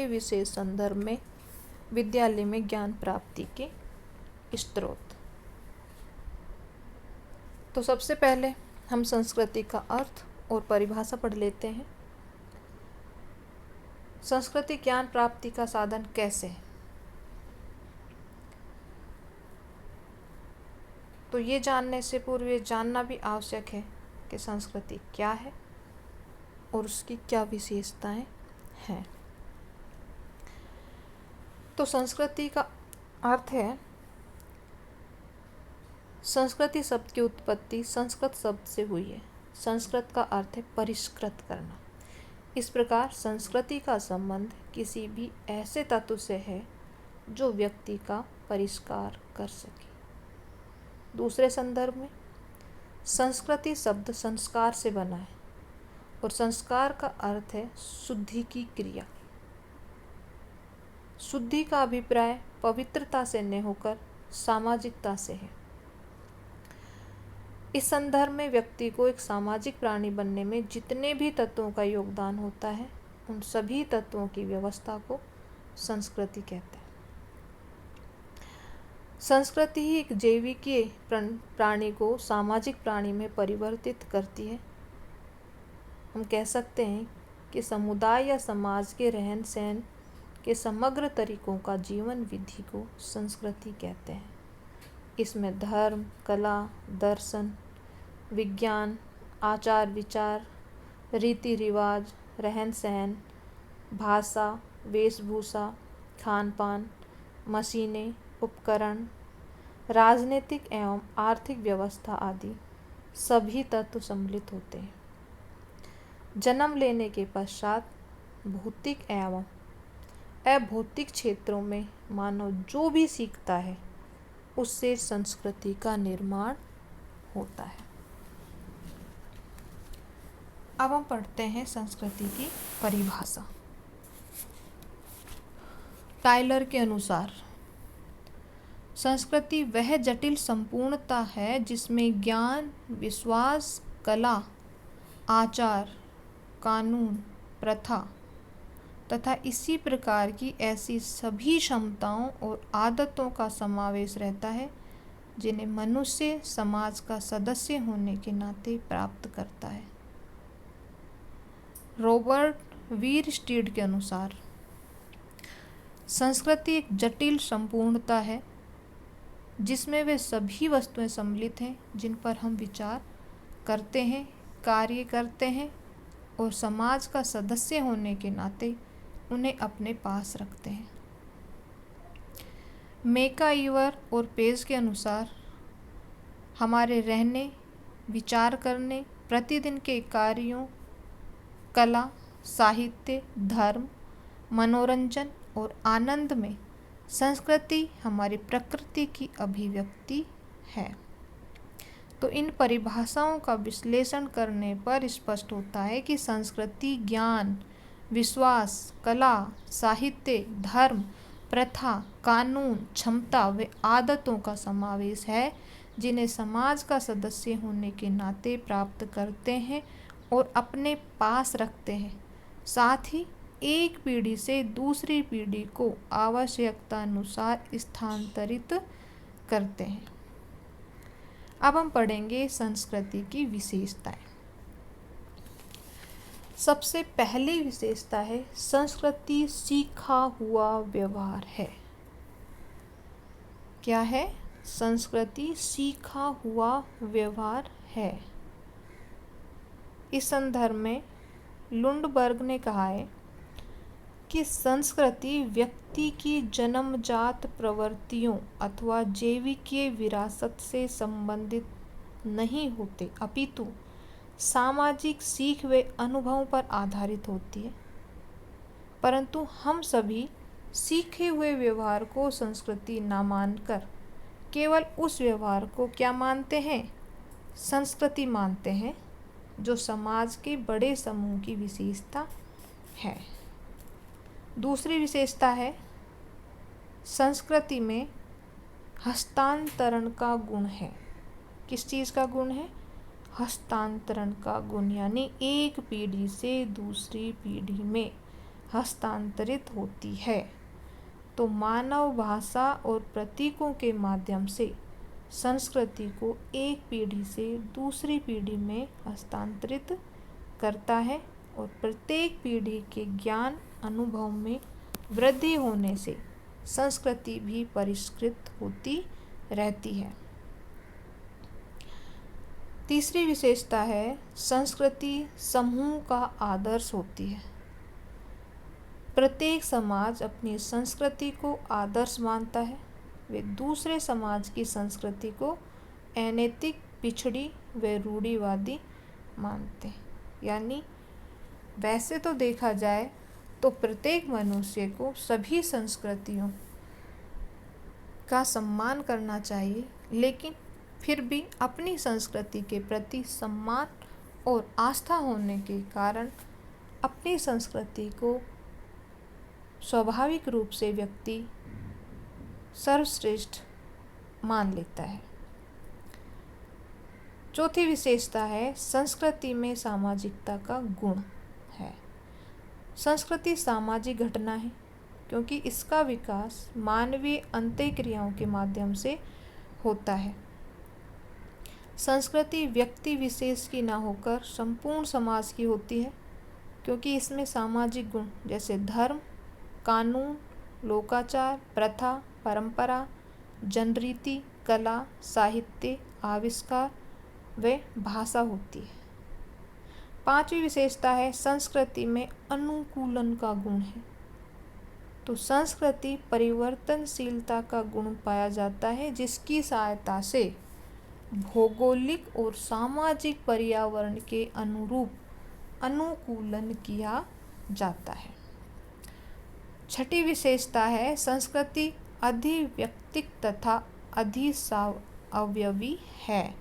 विशेष संदर्भ में विद्यालय में ज्ञान प्राप्ति के स्रोत। तो सबसे पहले हम संस्कृति का अर्थ और परिभाषा पढ़ लेते हैं। संस्कृति ज्ञान प्राप्ति का साधन कैसे है? तो ये जानने से पूर्व ये जानना भी आवश्यक है कि संस्कृति क्या है और उसकी क्या विशेषताएं हैं। तो संस्कृति का अर्थ है, संस्कृति शब्द की उत्पत्ति संस्कृत शब्द से हुई है। संस्कृत का अर्थ है परिष्कृत करना। इस प्रकार संस्कृति का संबंध किसी भी ऐसे तत्व से है जो व्यक्ति का परिष्कार कर सके। दूसरे संदर्भ में संस्कृति शब्द संस्कार से बना है और संस्कार का अर्थ है शुद्धि की क्रिया। शुद्धि का अभिप्राय पवित्रता से न होकर सामाजिकता से है। इस संदर्भ में व्यक्ति को एक सामाजिक प्राणी बनने में जितने भी तत्वों का योगदान होता है, उन सभी तत्वों की व्यवस्था को संस्कृति कहते हैं। संस्कृति ही एक जैविकीय प्राणी को सामाजिक प्राणी में परिवर्तित करती है। हम कह सकते हैं कि समुदाय या समाज के रहन सहन के समग्र तरीकों का जीवन विधि को संस्कृति कहते हैं। इसमें धर्म, कला, दर्शन, विज्ञान, आचार विचार, रीति रिवाज, रहन सहन, भाषा, वेशभूषा, खान पान, मशीनें, उपकरण, राजनीतिक एवं आर्थिक व्यवस्था आदि सभी तत्व सम्मिलित होते हैं। जन्म लेने के पश्चात भौतिक एवं अभौतिक क्षेत्रों में मानव जो भी सीखता है उससे संस्कृति का निर्माण होता है। अब हम पढ़ते हैं संस्कृति की परिभाषा। टाइलर के अनुसार संस्कृति वह जटिल संपूर्णता है जिसमें ज्ञान, विश्वास, कला, आचार, कानून, प्रथा तथा इसी प्रकार की ऐसी सभी क्षमताओं और आदतों का समावेश रहता है जिन्हें मनुष्य समाज का सदस्य होने के नाते प्राप्त करता है। रॉबर्ट वीरस्टीड के अनुसार संस्कृति एक जटिल संपूर्णता है जिसमें वे सभी वस्तुएं सम्मिलित हैं जिन पर हम विचार करते हैं, कार्य करते हैं और समाज का सदस्य होने के नाते उन्हें अपने पास रखते हैं। मेकाइवर और पेज के अनुसार हमारे रहने, विचार करने, प्रतिदिन के कार्यों, कला, साहित्य, धर्म, मनोरंजन और आनंद में संस्कृति हमारी प्रकृति की अभिव्यक्ति है। तो इन परिभाषाओं का विश्लेषण करने पर स्पष्ट होता है कि संस्कृति ज्ञान, विश्वास, कला, साहित्य, धर्म, प्रथा, कानून, क्षमता व आदतों का समावेश है जिन्हें समाज का सदस्य होने के नाते प्राप्त करते हैं और अपने पास रखते हैं, साथ ही एक पीढ़ी से दूसरी पीढ़ी को आवश्यकता अनुसार स्थानांतरित करते हैं। अब हम पढ़ेंगे संस्कृति की विशेषताएं। सबसे पहली विशेषता है संस्कृति सीखा हुआ व्यवहार है। क्या है? संस्कृति सीखा हुआ व्यवहार है। इस संदर्भ में लुंडबर्ग ने कहा है कि संस्कृति व्यक्ति की जन्मजात प्रवृत्तियों अथवा जैविकीय विरासत से संबंधित नहीं होते, अपितु सामाजिक सीख व अनुभवों पर आधारित होती है। परंतु हम सभी सीखे हुए व्यवहार को संस्कृति न मानकर केवल उस व्यवहार को क्या मानते हैं? संस्कृति मानते हैं, जो समाज के बड़े समूह की विशेषता है। दूसरी विशेषता है संस्कृति में हस्तांतरण का गुण है। किस चीज़ का गुण है? हस्तांतरण का गुण, यानी एक पीढ़ी से दूसरी पीढ़ी में हस्तांतरित होती है। तो मानव भाषा और प्रतीकों के माध्यम से संस्कृति को एक पीढ़ी से दूसरी पीढ़ी में हस्तांतरित करता है और प्रत्येक पीढ़ी के ज्ञान अनुभव में वृद्धि होने से संस्कृति भी परिष्कृत होती रहती है। तीसरी विशेषता है संस्कृति समूह का आदर्श होती है। प्रत्येक समाज अपनी संस्कृति को आदर्श मानता है। वे दूसरे समाज की संस्कृति को अनैतिक, पिछड़ी व रूढ़िवादी मानते हैं। यानी वैसे तो देखा जाए तो प्रत्येक मनुष्य को सभी संस्कृतियों का सम्मान करना चाहिए, लेकिन फिर भी अपनी संस्कृति के प्रति सम्मान और आस्था होने के कारण अपनी संस्कृति को स्वाभाविक रूप से व्यक्ति सर्वश्रेष्ठ मान लेता है। चौथी विशेषता है संस्कृति में सामाजिकता का गुण है। संस्कृति सामाजिक घटना है क्योंकि इसका विकास मानवीय अंतःक्रियाओं के माध्यम से होता है। संस्कृति व्यक्ति विशेष की न होकर संपूर्ण समाज की होती है क्योंकि इसमें सामाजिक गुण जैसे धर्म, कानून, लोकाचार, प्रथा, परंपरा, जनरीति, कला, साहित्य, आविष्कार व भाषा होती है। पांचवी विशेषता है संस्कृति में अनुकूलन का गुण है। तो संस्कृति परिवर्तनशीलता का गुण पाया जाता है जिसकी सहायता से भौगोलिक और सामाजिक पर्यावरण के अनुरूप अनुकूलन किया जाता है। छठी विशेषता है संस्कृति अधिव्यक्तिक तथा अधिस्वावयवी है।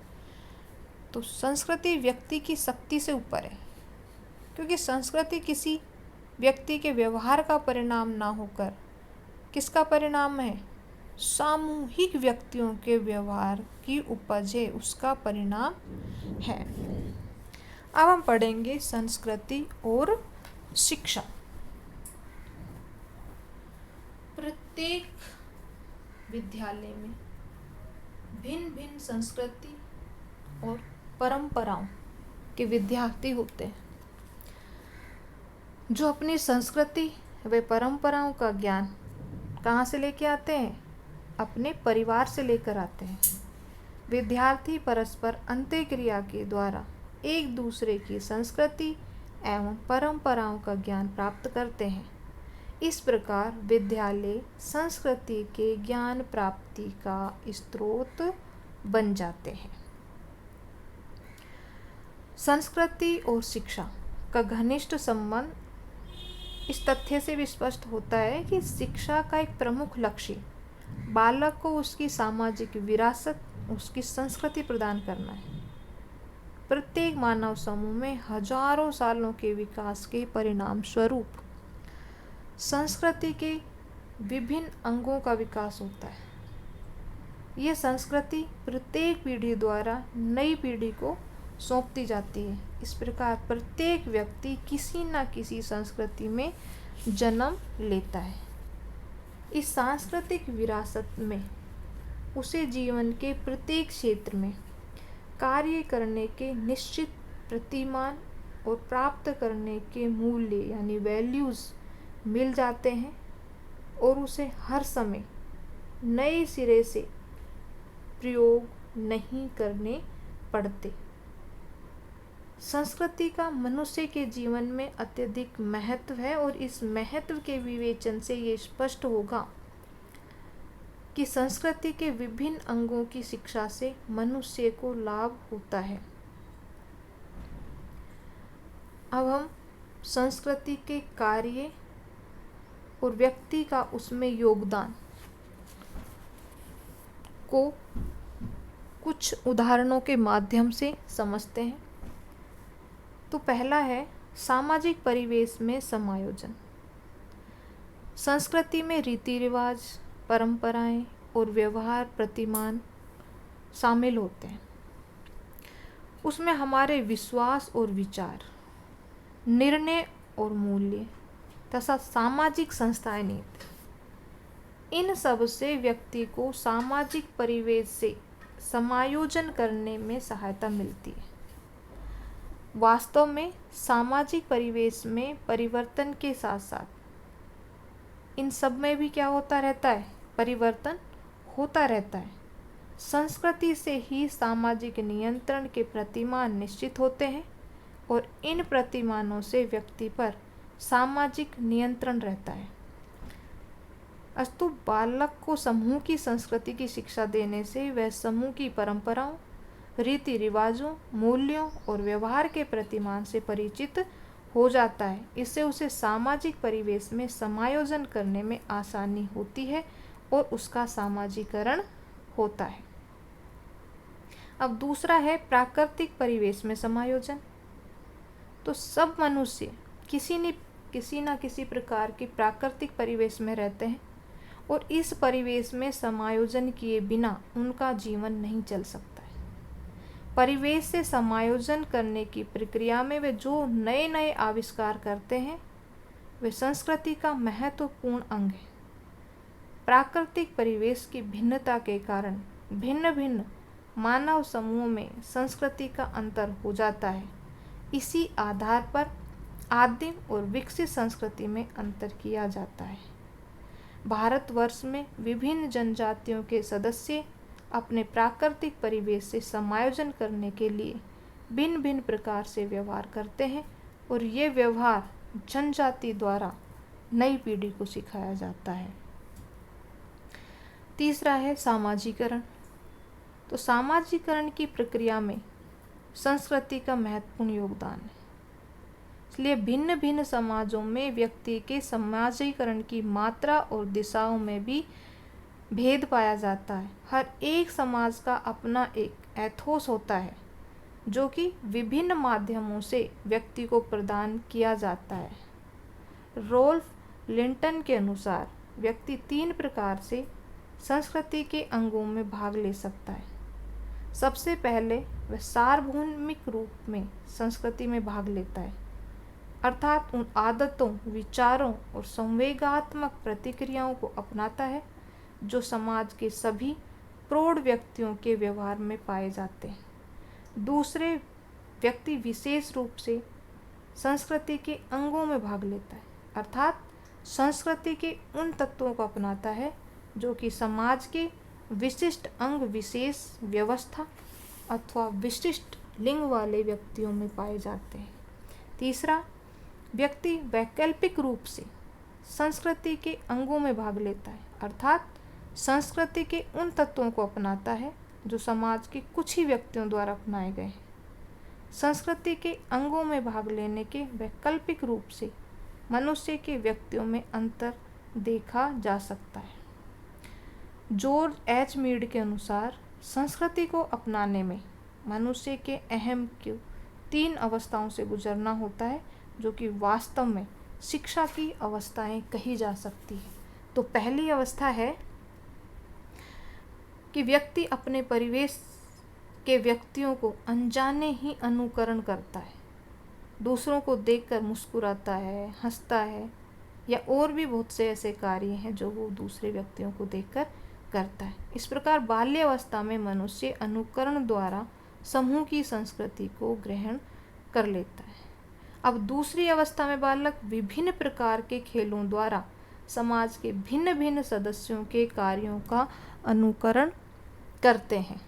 तो संस्कृति व्यक्ति की शक्ति से ऊपर है क्योंकि संस्कृति किसी व्यक्ति के व्यवहार का परिणाम ना होकर किसका परिणाम है? सामूहिक व्यक्तियों के व्यवहार की उपज है, उसका परिणाम है। अब हम पढ़ेंगे संस्कृति और शिक्षा। प्रत्येक विद्यालय में भिन्न भिन्न संस्कृति और परंपराओं के विद्यार्थी होते हैं जो अपनी संस्कृति व परंपराओं का ज्ञान कहाँ से लेके आते हैं? अपने परिवार से लेकर आते हैं। विद्यार्थी परस्पर अंतःक्रिया के द्वारा एक दूसरे की संस्कृति एवं परंपराओं का ज्ञान प्राप्त करते हैं। इस प्रकार विद्यालय संस्कृति के ज्ञान प्राप्ति का स्रोत बन जाते हैं। संस्कृति और शिक्षा का घनिष्ठ संबंध इस तथ्य से भी स्पष्ट होता है कि शिक्षा का एक प्रमुख लक्ष्य बालक को उसकी सामाजिक विरासत, उसकी संस्कृति प्रदान करना है। प्रत्येक मानव समूह में हजारों सालों के विकास के परिणाम स्वरूप संस्कृति के विभिन्न अंगों का विकास होता है। यह संस्कृति प्रत्येक पीढ़ी द्वारा नई पीढ़ी को सौंपती जाती है। इस प्रकार प्रत्येक व्यक्ति किसी न किसी संस्कृति में जन्म लेता है। इस सांस्कृतिक विरासत में उसे जीवन के प्रत्येक क्षेत्र में कार्य करने के निश्चित प्रतिमान और प्राप्त करने के मूल्य यानी वैल्यूज़ मिल जाते हैं और उसे हर समय नए सिरे से प्रयोग नहीं करने पड़ते। संस्कृति का मनुष्य के जीवन में अत्यधिक महत्व है और इस महत्व के विवेचन से ये स्पष्ट होगा कि संस्कृति के विभिन्न अंगों की शिक्षा से मनुष्य को लाभ होता है। अब हम संस्कृति के कार्य और व्यक्ति का उसमें योगदान को कुछ उदाहरणों के माध्यम से समझते हैं। तो पहला है सामाजिक परिवेश में समायोजन। संस्कृति में रीति रिवाज, परंपराएं और व्यवहार प्रतिमान शामिल होते हैं। उसमें हमारे विश्वास और विचार, निर्णय और मूल्य, तथा सामाजिक संस्थाएं नीति। इन सब से व्यक्ति को सामाजिक परिवेश से समायोजन करने में सहायता मिलती है। वास्तव में सामाजिक परिवेश में परिवर्तन के साथ साथ इन सब में भी क्या होता रहता है, परिवर्तन होता रहता है। संस्कृति से ही सामाजिक नियंत्रण के प्रतिमान निश्चित होते हैं और इन प्रतिमानों से व्यक्ति पर सामाजिक नियंत्रण रहता है। अस्तु बालक को समूह की संस्कृति की शिक्षा देने से वह समूह की परंपराओं, रीति रिवाजों, मूल्यों और व्यवहार के प्रतिमान से परिचित हो जाता है। इससे उसे सामाजिक परिवेश में समायोजन करने में आसानी होती है और उसका सामाजिकरण होता है। अब दूसरा है प्राकृतिक परिवेश में समायोजन। तो सब मनुष्य किसी न किसी प्रकार के प्राकृतिक परिवेश में रहते हैं और इस परिवेश में समायोजन किए बिना उनका जीवन नहीं चल सकता है। परिवेश से समायोजन करने की प्रक्रिया में वे जो नए नए आविष्कार करते हैं वे संस्कृति का महत्वपूर्ण अंग है। प्राकृतिक परिवेश की भिन्नता के कारण भिन्न भिन्न मानव समूहों में संस्कृति का अंतर हो जाता है। इसी आधार पर आदिम और विकसित संस्कृति में अंतर किया जाता है। भारतवर्ष में विभिन्न जनजातियों के सदस्य अपने प्राकृतिक परिवेश से समायोजन करने के लिए भिन्न भिन्न प्रकार से व्यवहार करते हैं और ये व्यवहार जनजाति द्वारा नई पीढ़ी को सिखाया जाता है। तीसरा है सामाजिकरण। तो सामाजिकरण की प्रक्रिया में संस्कृति का महत्वपूर्ण योगदान है। इसलिए भिन्न भिन्न समाजों में व्यक्ति के सामाजिकरण की मात्रा और दिशाओं में भी भेद पाया जाता है। हर एक समाज का अपना एक एथोस होता है जो कि विभिन्न माध्यमों से व्यक्ति को प्रदान किया जाता है। रोल्फ लिंटन के अनुसार व्यक्ति 3 प्रकार से संस्कृति के अंगों में भाग ले सकता है। सबसे पहले वह सार्वभौमिक रूप में संस्कृति में भाग लेता है, अर्थात उन आदतों, विचारों और संवेगात्मक प्रतिक्रियाओं को अपनाता है जो समाज के सभी प्रौढ़ व्यक्तियों के व्यवहार में पाए जाते हैं। दूसरे, व्यक्ति विशेष रूप से संस्कृति के अंगों में भाग लेता है, अर्थात संस्कृति के उन तत्वों को अपनाता है जो कि समाज के विशिष्ट अंग विशेष, व्यवस्था अथवा विशिष्ट लिंग वाले व्यक्तियों में पाए जाते हैं। तीसरा, व्यक्ति वैकल्पिक रूप से संस्कृति के अंगों में भाग लेता है, अर्थात संस्कृति के उन तत्वों को अपनाता है जो समाज के कुछ ही व्यक्तियों द्वारा अपनाए गए हैं। संस्कृति के अंगों में भाग लेने के वैकल्पिक रूप से मनुष्य के व्यक्तियों में अंतर देखा जा सकता है। जॉर्ज एच मीड के अनुसार संस्कृति को अपनाने में मनुष्य के अहम को 3 अवस्थाओं से गुजरना होता है जो कि वास्तव में शिक्षा की अवस्थाएं कही जा सकती है। तो पहली अवस्था है कि व्यक्ति अपने परिवेश के व्यक्तियों को अनजाने ही अनुकरण करता है, दूसरों को देखकर मुस्कुराता है, हंसता है या और भी बहुत से ऐसे कार्य हैं जो वो दूसरे व्यक्तियों को देखकर करता है। इस प्रकार बाल्यावस्था में मनुष्य अनुकरण द्वारा समूह की संस्कृति को ग्रहण कर लेता है। अब दूसरी अवस्था में बालक विभिन्न प्रकार के खेलों द्वारा समाज के भिन्न भिन्न सदस्यों के कार्यों का अनुकरण करते हैं।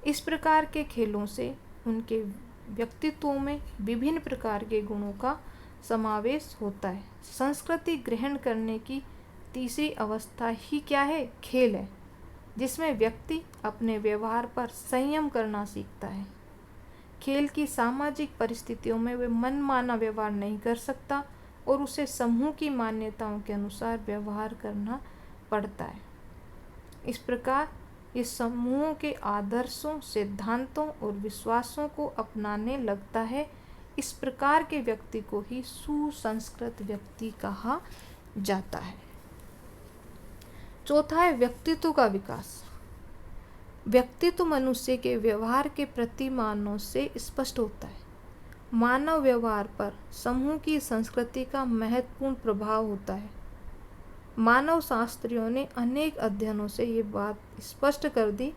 इस प्रकार के खेलों से उनके व्यक्तित्वों में विभिन्न प्रकार के गुणों का समावेश होता है। संस्कृति ग्रहण करने की तीसरी अवस्था ही क्या है? खेल है, जिसमें व्यक्ति अपने व्यवहार पर संयम करना सीखता है। खेल की सामाजिक परिस्थितियों में वे मनमाना व्यवहार नहीं कर सकता और उसे समूह की मान्यताओं के अनुसार व्यवहार करना पड़ता है। इस प्रकार ये समूहों के आदर्शों, सिद्धांतों और विश्वासों को अपनाने लगता है। इस प्रकार के व्यक्ति को ही सुसंस्कृत व्यक्ति कहा जाता है। चौथा है व्यक्तित्व का विकास। व्यक्तित्व मनुष्य के व्यवहार के प्रतिमानों से स्पष्ट होता है। मानव व्यवहार पर समूह की संस्कृति का महत्वपूर्ण प्रभाव होता है। मानव शास्त्रियों ने अनेक अध्ययनों से ये बात स्पष्ट कर दी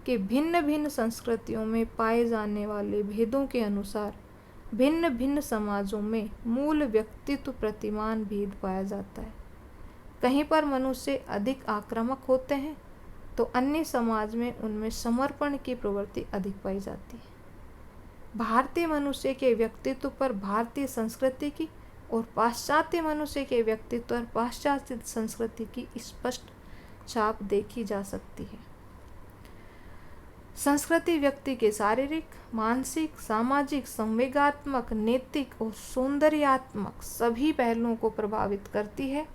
कि भिन्न भिन्न संस्कृतियों में पाए जाने वाले भेदों के अनुसार भिन्न भिन्न समाजों में मूल व्यक्तित्व प्रतिमान भेद पाया जाता है। कहीं पर मनुष्य अधिक आक्रामक होते हैं तो अन्य समाज में उनमें समर्पण की प्रवृत्ति अधिक पाई जाती है। भारतीय मनुष्य के व्यक्तित्व पर भारतीय संस्कृति की और पाश्चात्य मनुष्य के व्यक्तित्व पर पाश्चात्य संस्कृति की स्पष्ट छाप देखी जा सकती है। संस्कृति व्यक्ति के शारीरिक, मानसिक, सामाजिक, संवेगात्मक, नैतिक और सौंदर्यात्मक सभी पहलुओं को प्रभावित करती है।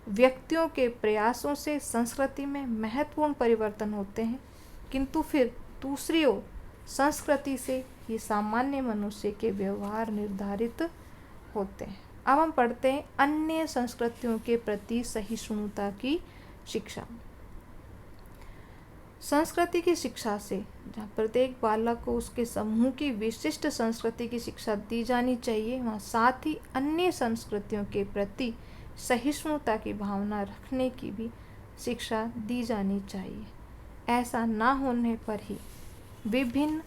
व्यक्तियों के प्रयासों से संस्कृति में महत्वपूर्ण परिवर्तन होते हैं, किंतु फिर दूसरी ओर संस्कृति से ही सामान्य मनुष्य के व्यवहार निर्धारित होते हैं। अब हम पढ़ते हैं अन्य संस्कृतियों के प्रति सहिष्णुता की शिक्षा। संस्कृति की शिक्षा से जहाँ प्रत्येक बालक को उसके समूह की विशिष्ट संस्कृति की शिक्षा दी जानी चाहिए, वहाँ साथ ही अन्य संस्कृतियों के प्रति सहिष्णुता की भावना रखने की भी शिक्षा दी जानी चाहिए। ऐसा ना होने पर ही विभिन्न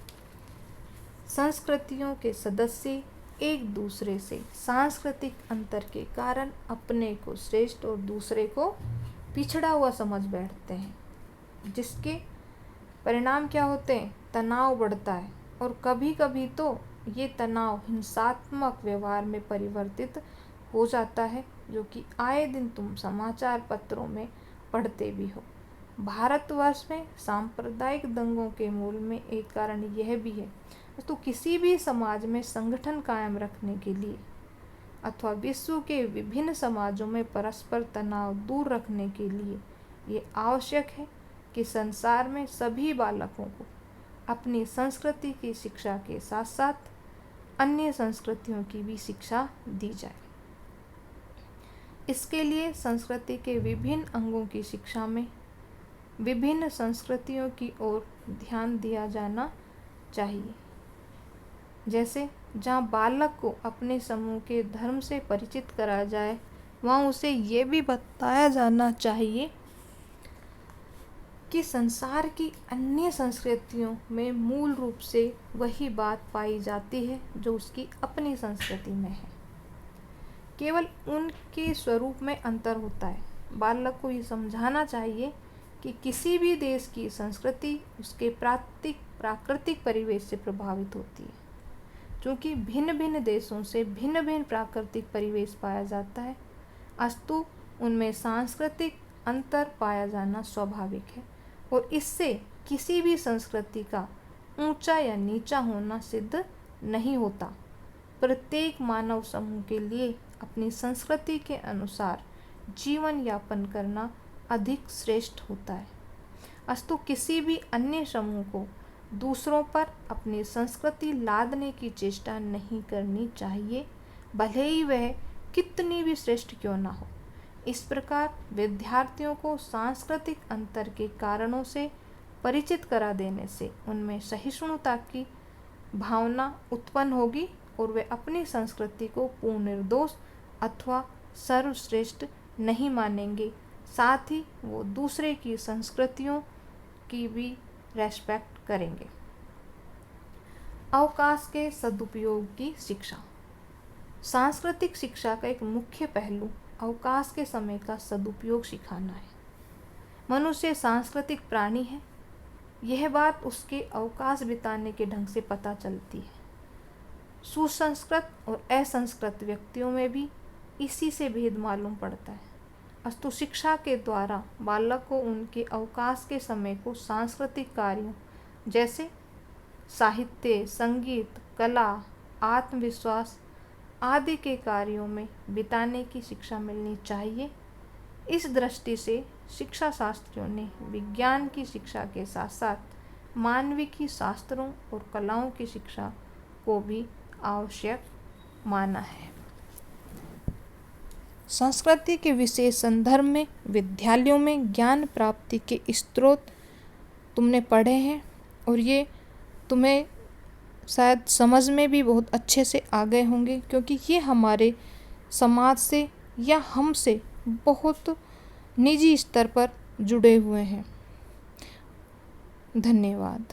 संस्कृतियों के सदस्य एक दूसरे से सांस्कृतिक अंतर के कारण अपने को श्रेष्ठ और दूसरे को पिछड़ा हुआ समझ बैठते हैं, जिसके परिणाम क्या होते हैं? तनाव बढ़ता है और कभी कभी तो ये तनाव हिंसात्मक व्यवहार में परिवर्तित हो जाता है, जो कि आए दिन तुम समाचार पत्रों में पढ़ते भी हो। भारतवर्ष में सांप्रदायिक दंगों के मूल में एक कारण यह भी है। तो किसी भी समाज में संगठन कायम रखने के लिए अथवा विश्व के विभिन्न समाजों में परस्पर तनाव दूर रखने के लिए ये आवश्यक है कि संसार में सभी बालकों को अपनी संस्कृति की शिक्षा के साथ साथ अन्य संस्कृतियों की भी शिक्षा दी जाए। इसके लिए संस्कृति के विभिन्न अंगों की शिक्षा में विभिन्न संस्कृतियों की ओर ध्यान दिया जाना चाहिए। जैसे जहाँ बालक को अपने समूह के धर्म से परिचित कराया जाए, वहाँ उसे ये भी बताया जाना चाहिए कि संसार की अन्य संस्कृतियों में मूल रूप से वही बात पाई जाती है जो उसकी अपनी संस्कृति में है, केवल उनके स्वरूप में अंतर होता है। बालक को ये समझाना चाहिए कि किसी भी देश की संस्कृति उसके प्राकृतिक परिवेश से प्रभावित होती है। क्योंकि भिन्न भिन्न देशों से भिन्न भिन्न प्राकृतिक परिवेश पाया जाता है, अस्तु उनमें सांस्कृतिक अंतर पाया जाना स्वाभाविक है और इससे किसी भी संस्कृति का ऊंचा या नीचा होना सिद्ध नहीं होता। प्रत्येक मानव समूह के लिए अपनी संस्कृति के अनुसार जीवन यापन करना अधिक श्रेष्ठ होता है, अस्तु किसी भी अन्य समूह को दूसरों पर अपनी संस्कृति लादने की चेष्टा नहीं करनी चाहिए, भले ही वह कितनी भी श्रेष्ठ क्यों ना हो। इस प्रकार विद्यार्थियों को सांस्कृतिक अंतर के कारणों से परिचित करा देने से उनमें सहिष्णुता की भावना उत्पन्न होगी और वे अपनी संस्कृति को पूर्ण निर्दोष अथवा सर्वश्रेष्ठ नहीं मानेंगे, साथ ही वो दूसरे की संस्कृतियों की भी रेस्पेक्ट करेंगे। अवकाश के सदुपयोग की शिक्षा। सांस्कृतिक शिक्षा का एक मुख्य पहलू अवकाश के समय का सदुपयोग सिखाना है। मनुष्य सांस्कृतिक प्राणी है, यह बात उसके अवकाश बिताने के ढंग से पता चलती है। सुसंस्कृत और असंस्कृत व्यक्तियों में भी इसी से भेद मालूम पड़ता है। अस्तु शिक्षा के द्वारा बालक को उनके अवकाश के समय को सांस्कृतिक कार्यों जैसे साहित्य, संगीत, कला, आत्मविश्वास आदि के कार्यों में बिताने की शिक्षा मिलनी चाहिए। इस दृष्टि से शिक्षा शास्त्रियों ने विज्ञान की शिक्षा के साथ साथ मानविकी शास्त्रों और कलाओं की शिक्षा को भी आवश्यक माना है। संस्कृति के विशेष संदर्भ में विद्यालयों में ज्ञान प्राप्ति के स्रोत तुमने पढ़े हैं और ये तुम्हें शायद समझ में भी बहुत अच्छे से आ गए होंगे, क्योंकि ये हमारे समाज से या हमसे बहुत निजी स्तर पर जुड़े हुए हैं। धन्यवाद।